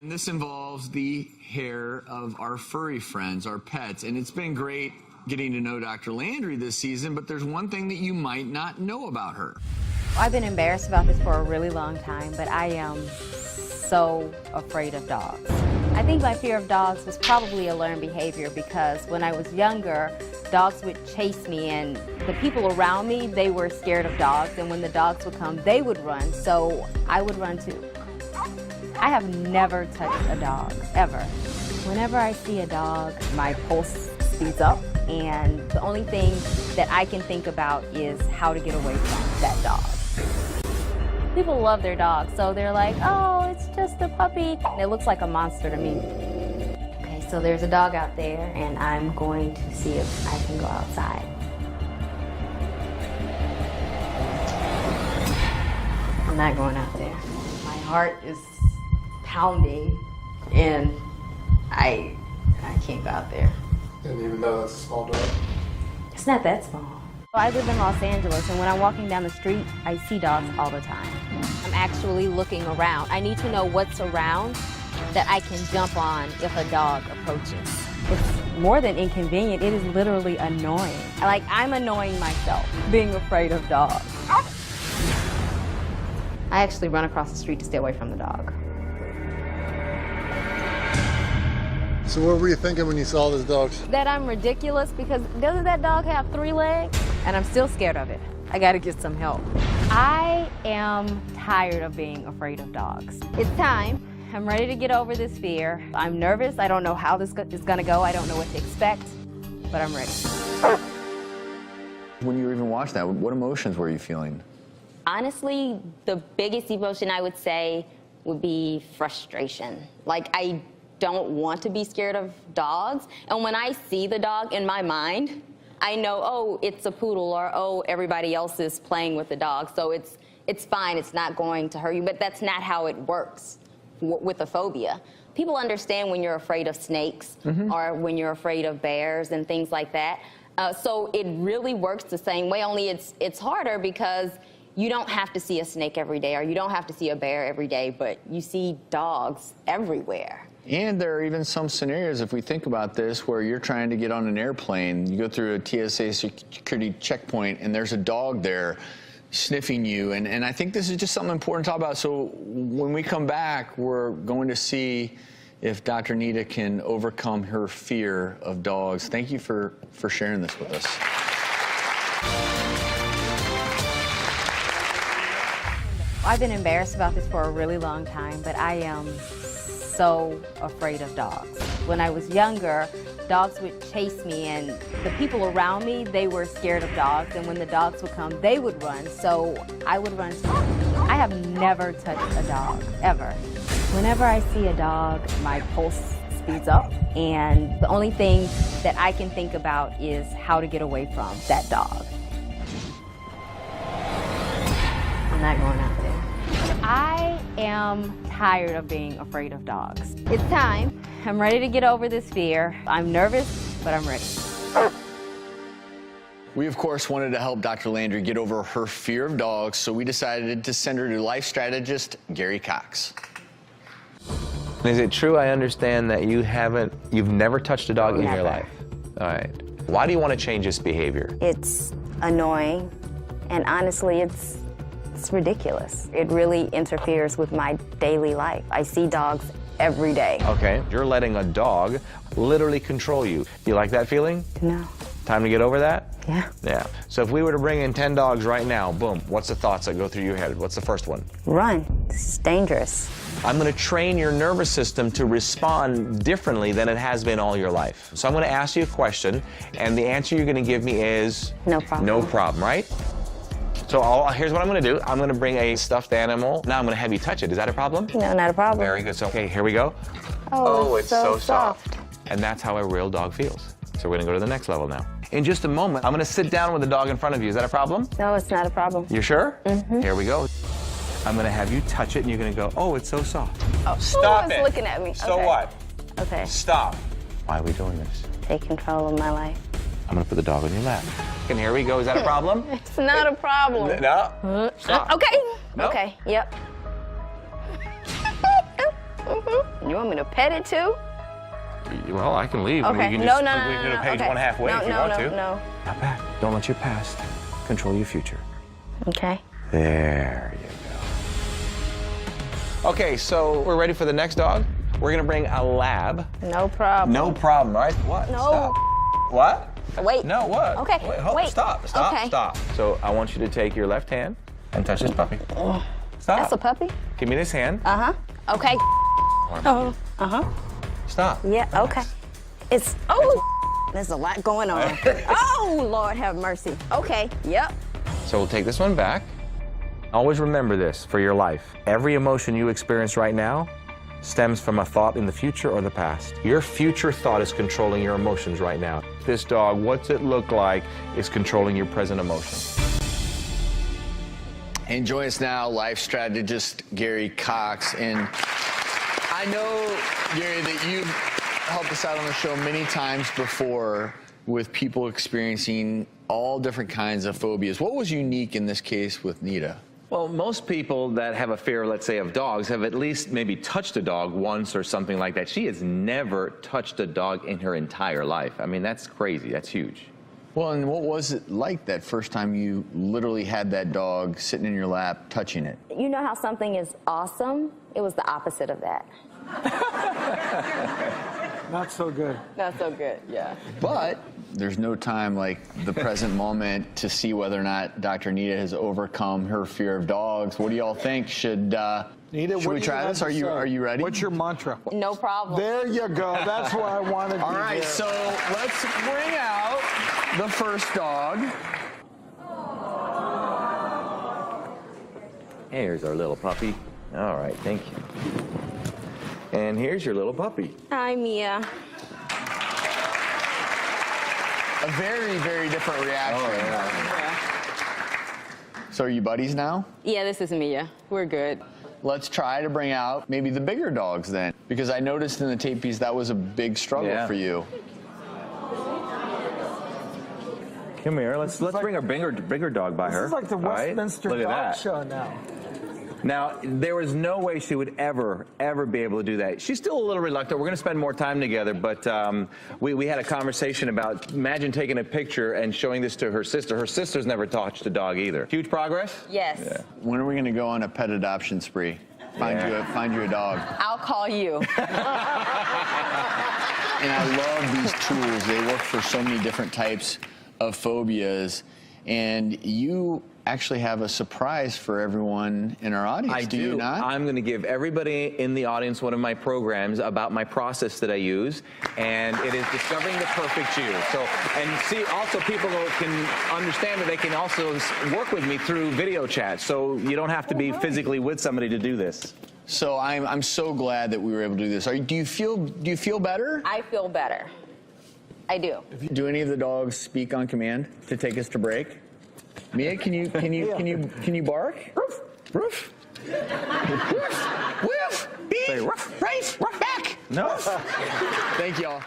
And this involves the hair of our furry friends, our pets. And it's been great getting to know Dr. Landry this season, but there's one thing that you might not know about her. I've been embarrassed about this for a really long time, but I am so afraid of dogs. I think my fear of dogs was probably a learned behavior because when I was younger, dogs would chase me and the people around me, they were scared of dogs, and when the dogs would come, they would run, so I would run too. I have never touched a dog, ever. Whenever I see a dog, my pulse speeds up, and the only thing that I can think about is how to get away from that dog. People love their dogs, so they're like, oh, it's just a puppy. And it looks like a monster to me. Okay, so there's a dog out there, and I'm going to see if I can go outside. I'm not going out there. My heart is pounding, and I can't go out there. And even though that's a small dog? It's not that small. I live in Los Angeles, and when I'm walking down the street, I see dogs all the time. I'm actually looking around. I need to know what's around that I can jump on if a dog approaches. It's more than inconvenient, it is literally annoying. Like, I'm annoying myself, being afraid of dogs. I actually run across the street to stay away from the dog. So what were you thinking when you saw this dog? That I'm ridiculous because doesn't that dog have 3 legs? And I'm still scared of it. I gotta get some help. I am tired of being afraid of dogs. It's time. I'm ready to get over this fear. I'm nervous. I don't know how this is gonna go. I don't know what to expect, but I'm ready. When you were even watching that, what emotions were you feeling? Honestly, the biggest emotion I would say would be frustration. Like, I don't want to be scared of dogs. And when I see the dog in my mind, I know, oh, it's a poodle, or oh, everybody else is playing with the dog. So it's fine, it's not going to hurt you. But that's not how it works with a phobia. People understand when you're afraid of snakes or when you're afraid of bears and things like that. So it really works the same way, only it's harder because you don't have to see a snake every day, or you don't have to see a bear every day, but you see dogs everywhere. And there are even some scenarios, if we think about this, where you're trying to get on an airplane, you go through a TSA security checkpoint, and there's a dog there sniffing you. And I think this is just something important to talk about. So when we come back, we're going to see if Dr. Nita can overcome her fear of dogs. Thank you for sharing this with us. I've been embarrassed about this for a really long time, but I am so afraid of dogs. When I was younger, dogs would chase me, and the people around me, they were scared of dogs, and when the dogs would come, they would run, so I would run too. I have never touched a dog, ever. Whenever I see a dog, my pulse speeds up, and the only thing that I can think about is how to get away from that dog. I'm not going out there. I am tired of being afraid of dogs. It's time. I'm ready to get over this fear. I'm nervous, but I'm ready. We, of course, wanted to help Dr. Landry get over her fear of dogs, so we decided to send her to life strategist Gary Coxe. Is it true, I understand, that you've never touched a dog in your life? All right. Why do you want to change this behavior? It's annoying, and honestly, it's ridiculous. It really interferes with my daily life. I see dogs every day. Okay, you're letting a dog literally control you. You like that feeling? No. Time to get over that? Yeah. Yeah. So if we were to bring in 10 dogs right now, boom, what's the thoughts that go through your head? What's the first one? Run. This is dangerous. I'm going to train your nervous system to respond differently than it has been all your life. So I'm going to ask you a question, and the answer you're going to give me is? No problem. No problem, right? So here's what I'm going to do. I'm going to bring a stuffed animal. Now I'm going to have you touch it. Is that a problem? No, not a problem. Very good. So, okay, here we go. Oh, it's so soft. And that's how a real dog feels. So we're going to go to the next level now. In just a moment, I'm going to sit down with the dog in front of you. Is that a problem? No, it's not a problem. You sure? Mm-hmm. Here we go. I'm going to have you touch it, and you're going to go, oh, it's so soft. Oh, Stop it. looking at me. So okay. what? Okay. Stop. Why are we doing this? Take control of my life. I'm going to put the dog on your lap. And here we go. Is that a problem? It's not a problem. No. Stop. Okay. No. Okay. Yep. You want me to pet it too? Well, I can leave. Okay. We can No, just, no, we no, can do no, page okay. one halfway No, if you no, want no, to. no. Not bad. Don't let your past control your future. Okay. There you go. Okay, so we're ready for the next dog. We're gonna bring a lab. No problem. No problem, right? What? No. Stop. What? Wait. No, what? Okay, Wait, hold, wait. Stop, stop, Okay. stop. So I want you to take your left hand and touch this puppy. Stop. That's a puppy? Give me this hand. Uh-huh. Okay. Oh. Uh-huh. Stop. Yeah, okay. It's, there's a lot going on. Oh, Lord have mercy. Okay, yep. So we'll take this one back. Always remember this for your life. Every emotion you experience right now stems from a thought in the future or the past. Your future thought is controlling your emotions right now. This dog, what's it look like, is controlling your present emotion. And join us now, life strategist Gary Coxe. And I know, Gary, that you've helped us out on the show many times before with people experiencing all different kinds of phobias. What was unique in this case with Nita? Well, most people that have a fear, let's say, of dogs have at least maybe touched a dog once or something like that. She has never touched a dog in her entire life. I mean, that's crazy. That's huge. Well, and what was it like that first time you literally had that dog sitting in your lap, touching it? You know how something is awesome? It was the opposite of that. Not so good. Not so good, yeah. But there's no time like the present moment to see whether or not Dr. Nita has overcome her fear of dogs. What do y'all think? Should Nita, should we try this? Are you ready? What's your mantra? No problem. There you go. That's what I wanted to All right, hear. so let's bring out the first dog. Here's our little puppy. All right, thank you. And here's your little puppy. Hi, Mia. A very, very different reaction. Oh, yeah. So are you buddies now? Yeah, this is Mia. We're good. Let's try to bring out maybe the bigger dogs then, because I noticed in the tape piece that was a big struggle Yeah. for you. Come here. Let's bring our bigger dog by her. This is like the All right? Westminster Look at Dog that. Show now. Now, there was no way she would ever be able to do that. She's still a little reluctant. We're going to spend more time together, but we had a conversation about, imagine taking a picture and showing this to her sister. Her sister's never touched a dog either. Huge progress? Yes. Yeah. When are we going to go on a pet adoption spree? Find you a dog. I'll call you. And I love these tools. They work for so many different types of phobias. And you actually have a surprise for everyone in our audience. I do. You not? I'm going to give everybody in the audience one of my programs about my process that I use, and it is Discovering the Perfect You. So, and see, also people can understand that they can also work with me through video chat, so you don't have to be physically with somebody to do this. So I'm so glad that we were able to do this. Do you feel better? I feel better. I do. Do any of the dogs speak on command to take us to break? Mia, can you bark? Roof, roof, woof, woof, beef, right, back. No. Thank y'all.